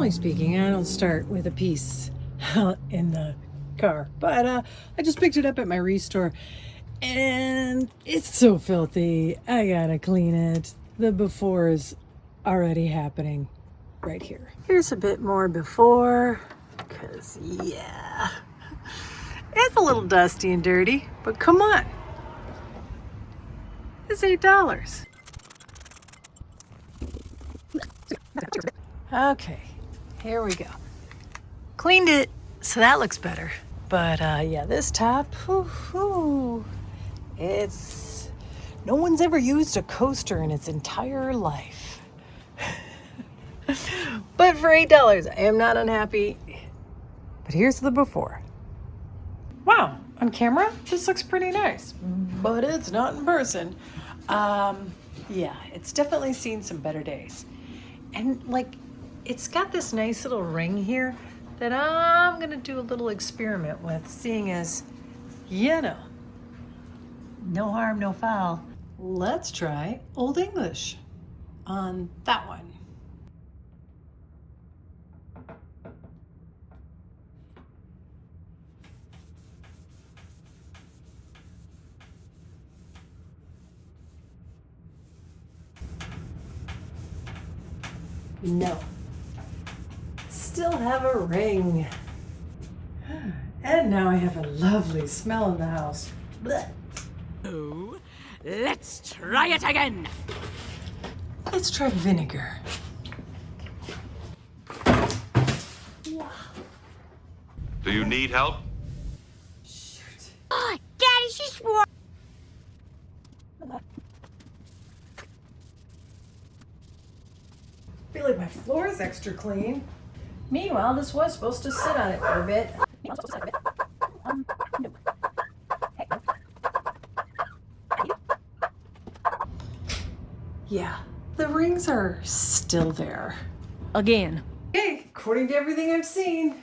Generally speaking, I don't start with a piece out in the car, but I just picked it up at my restore and it's so filthy. I gotta clean it. The before is already happening right here. Here's a bit more before, because yeah, it's a little dusty and dirty, but come on, it's $8. Okay, here we go. Cleaned it, so that looks better. But yeah, this top, it's, no one's ever used a coaster in its entire life. But for $8, I am not unhappy. But here's the before. Wow, on camera, this looks pretty nice, but it's not in person. Yeah, it's definitely seen some better days. And like, it's got this nice little ring here that I'm gonna do a little experiment with, seeing as, you know, no harm, no foul. Let's try Old English on that one. No. Still have a ring. And now I have a lovely smell in the house. Blech. Oh, let's try it again. Let's try vinegar. Do you need help? Shoot. Oh, Daddy, she swore. I feel like my floor is extra clean. Meanwhile, this was supposed to sit on it for a bit. Yeah, the rings are still there. Again. Okay, according to everything I've seen,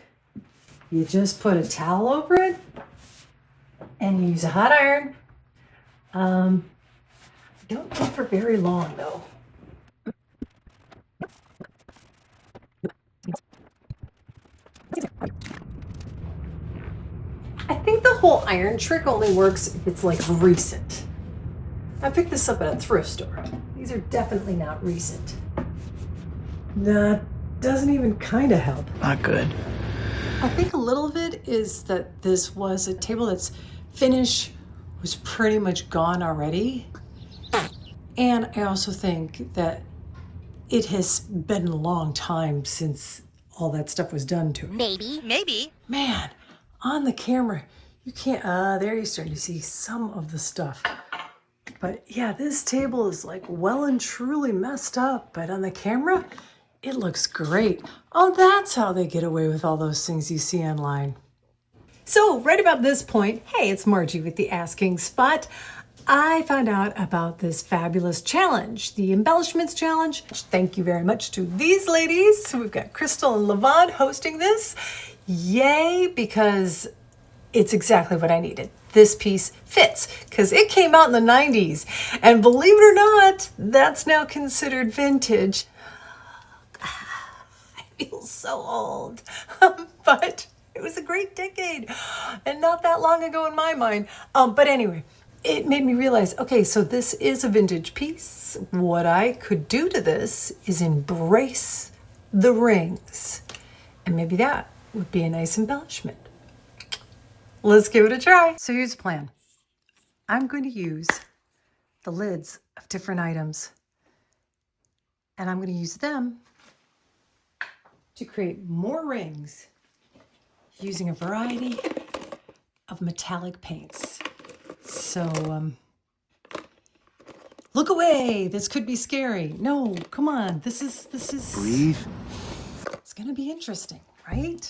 you just put a towel over it and use a hot iron. Don't go for very long though. I think the whole iron trick only works if it's like recent. I picked this up at a thrift store. These are definitely not recent. That doesn't even kind of help. Not good. I think a little of it is that this was a table that's finish was pretty much gone already. And I also think that it has been a long time since all that stuff was done to it. Maybe. Man, on the camera, you can't, there you're starting to see some of the stuff. But yeah, this table is like well and truly messed up, but on the camera, it looks great. Oh, that's how they get away with all those things you see online. So right about this point, hey, it's Margie with the Asking Spot. I found out about this fabulous challenge, the Embellishments Challenge. Thank you very much to these ladies. We've got Crystal and Levon hosting this. Yay, because it's exactly what I needed. This piece fits because it came out in the 90s. And believe it or not, that's now considered vintage. I feel so old, but it was a great decade and not that long ago in my mind. But anyway, it made me realize, okay, so this is a vintage piece. What I could do to this is embrace the rings. And maybe that would be a nice embellishment. Let's give it a try. So here's the plan. I'm going to use the lids of different items, and I'm going to use them to create more rings using a variety of metallic paints. So, look away. This could be scary. No, come on. This is. Breathe. It's going to be interesting, right?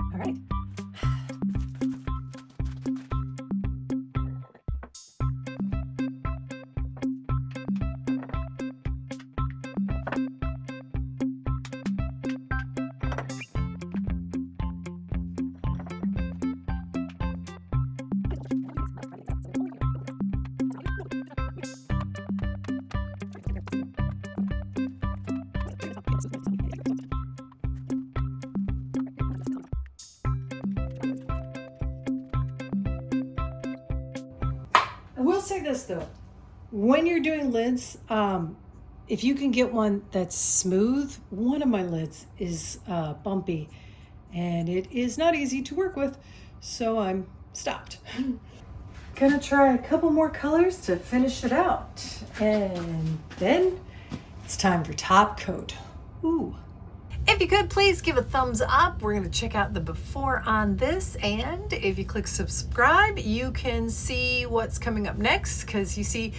All right, will say this though, when you're doing lids, if you can get one that's smooth, one of my lids is bumpy and it is not easy to work with, so I'm stopped. Gonna try a couple more colors to finish it out, and then it's time for top coat. Ooh. If you could, please give a thumbs up. We're going to check out the before on this. And if you click subscribe, you can see what's coming up next, because you see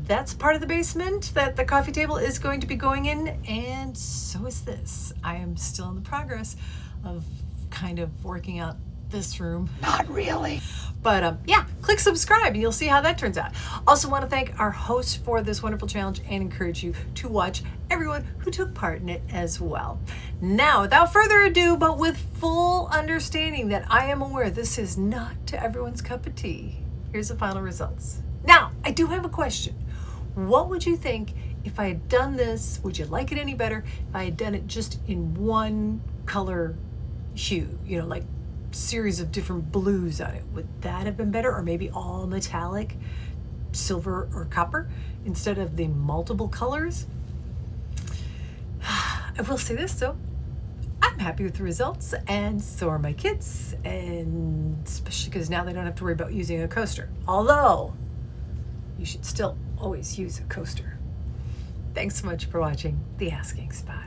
that's part of the basement that the coffee table is going to be going in. And so is this. I am still in the progress of kind of working out this room. Not really. But yeah, click subscribe and you'll see how that turns out. Also want to thank our hosts for this wonderful challenge and encourage you to watch everyone who took part in it as well. Now, without further ado, but with full understanding that I am aware this is not to everyone's cup of tea, here's the final results. Now, I do have a question. What would you think if I had done this? Would you like it any better if I had done it just in one color hue, you know, like series of different blues on it? Would that have been better? Or maybe all metallic, silver or copper, instead of the multiple colors? I will say this though, I'm happy with the results, and so are my kids, and especially because now they don't have to worry about using a coaster. Although, you should still always use a coaster. Thanks so much for watching The Asking Spot.